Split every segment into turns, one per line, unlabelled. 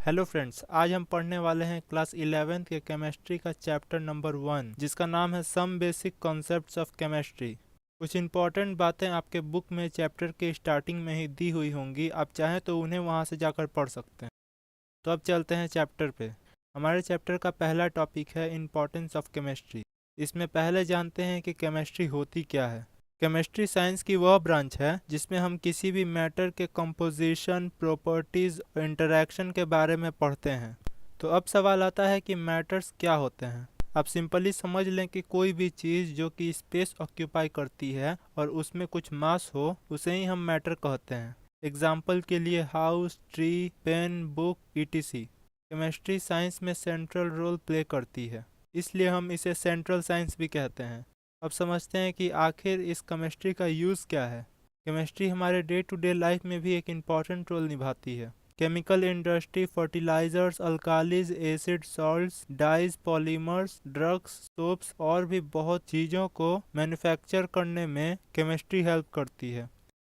Hello friends, आज हम पढ़ने वाले हैं क्लास 11th के केमिस्ट्री का चैप्टर नंबर 1 जिसका नाम है some basic concepts of chemistry. कुछ इंपॉर्टेंट बातें आपके बुक में चैप्टर के स्टार्टिंग में ही दी हुई होंगी, आप चाहें तो उन्हें वहां से जाकर पढ़ सकते हैं। तो अब चलते हैं चैप्टर पे। हमारे चैप्टर का पहला टॉपिक है इम्पोर्टेंस ऑफ केमिस्ट्री। इसमें पहले जानते हैं कि केमिस्ट्री होती क्या है। केमिस्ट्री साइंस की वह ब्रांच है जिसमें हम किसी भी मैटर के कंपोजिशन, प्रॉपर्टीज और इंटरैक्शन के बारे में पढ़ते हैं। तो अब सवाल आता है कि मैटर्स क्या होते हैं। आप सिंपली समझ लें कि कोई भी चीज़ जो कि स्पेस ऑक्यूपाई करती है और उसमें कुछ मास हो, उसे ही हम मैटर कहते हैं। एग्जाम्पल के लिए house, tree, pen, book, etc. Chemistry science में सेंट्रल रोल प्ले करती है, इसलिए हम इसे सेंट्रल साइंस भी कहते हैं। अब समझते हैं कि आखिर इस केमिस्ट्री का यूज़ क्या है। केमिस्ट्री हमारे डे टू डे लाइफ में भी एक इम्पॉर्टेंट रोल निभाती है। Chemical industry fertilisers, alkalis, acid, salts, dyes, polymers, drugs, soaps और भी बहुत चीज़ों को मैन्युफैक्चर करने में केमिस्ट्री हेल्प करती है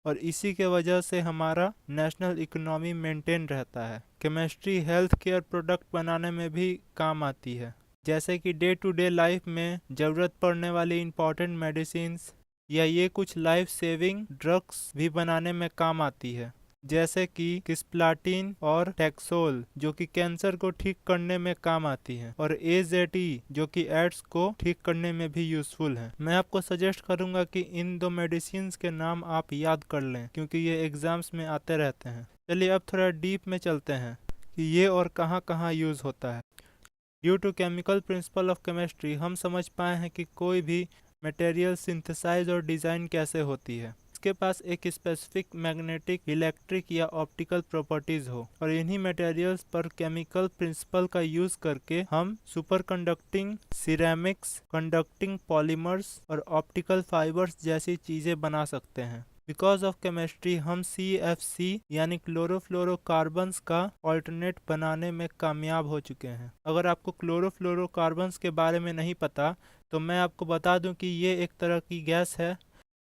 और इसी के वजह से हमारा नेशनल इकोनॉमी मेंटेन रहता है। केमिस्ट्री हेल्थ केयर प्रोडक्ट बनाने में भी काम आती है, जैसे कि डे टू डे लाइफ में ज़रूरत पड़ने वाली इम्पॉर्टेंट मेडिसिन्स या ये कुछ लाइफ सेविंग ड्रग्स भी बनाने में काम आती है, जैसे कि किस्प्लाटिन और टैक्सोल जो कि कैंसर को ठीक करने में काम आती है, और एजेटी जो कि एड्स को ठीक करने में भी यूज़फुल है। मैं आपको सजेस्ट करूंगा कि इन दो मेडिसिन्स के नाम आप याद कर लें क्योंकि ये एग्जाम्स में आते रहते हैं। चलिए अब थोड़ा डीप में चलते हैं कि ये और कहाँ कहाँ यूज़ होता है। Due to chemical principle of chemistry हम समझ पाए हैं कि कोई भी मटेरियल सिंथेसाइज और डिज़ाइन कैसे होती है। इसके पास एक स्पेसिफिक मैग्नेटिक, इलेक्ट्रिक या ऑप्टिकल प्रॉपर्टीज हो, और इन्हीं मटेरियल्स पर केमिकल प्रिंसिपल का यूज करके हम super conducting ceramics, conducting polymers और ऑप्टिकल फाइबर्स जैसी चीज़ें बना सकते हैं। बिकॉज ऑफ केमिस्ट्री हम CFC यानी क्लोरोफ्लोरोकार्बन्स का ऑल्टरनेट बनाने में कामयाब हो चुके हैं। अगर आपको क्लोरोफ्लोरोकार्बन्स के बारे में नहीं पता तो मैं आपको बता दूं कि ये एक तरह की गैस है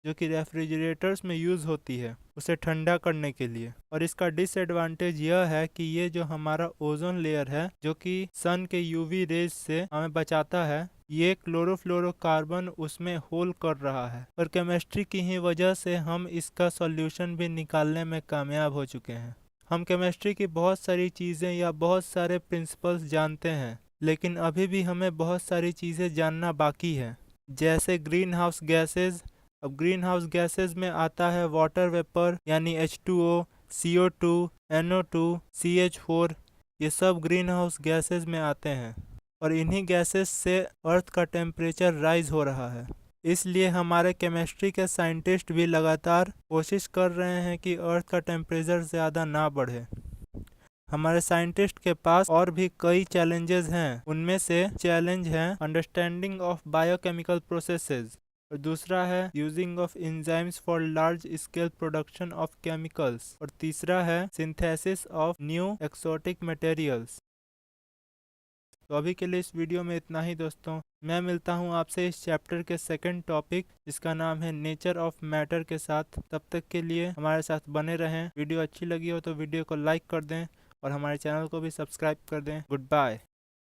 जो कि रेफ्रिजरेटर्स में यूज़ होती है उसे ठंडा करने के लिए। और इसका डिसएडवांटेज यह है कि ये जो हमारा ओजोन लेयर है जो कि सन के UV रेज से हमें बचाता है, ये क्लोरोफ्लोरोकार्बन उसमें होल कर रहा है। और केमिस्ट्री की ही वजह से हम इसका सॉल्यूशन भी निकालने में कामयाब हो चुके हैं। हम केमिस्ट्री की बहुत सारी चीज़ें या बहुत सारे प्रिंसिपल्स जानते हैं, लेकिन अभी भी हमें बहुत सारी चीज़ें जानना बाकी है, जैसे ग्रीन हाउस गैसेज। अब ग्रीन हाउस गैसेज में आता है वाटर वेपर यानी H2O, CO2, NO2, CH4। ये सब ग्रीन हाउस गैसेज में आते हैं और इन्हीं गैसेज से अर्थ का टेम्परेचर राइज हो रहा है। इसलिए हमारे केमिस्ट्री के साइंटिस्ट भी लगातार कोशिश कर रहे हैं कि अर्थ का टेम्परेचर ज़्यादा ना बढ़े। हमारे साइंटिस्ट के पास और भी कई चैलेंजेस हैं। उनमें से चैलेंज है अंडरस्टैंडिंग ऑफ बायोकेमिकल प्रोसेसेस, और दूसरा है using of enzymes for large scale production of chemicals, और तीसरा है synthesis of new exotic materials. तो अभी के लिए इस वीडियो में इतना ही दोस्तों। मैं मिलता हूँ आपसे इस चैप्टर के सेकंड टॉपिक जिसका नाम है नेचर ऑफ मैटर के साथ। तब तक के लिए हमारे साथ बने रहें। वीडियो अच्छी लगी हो तो वीडियो को लाइक कर दें और हमारे चैनल को भी सब्सक्राइब कर दें। Good bye.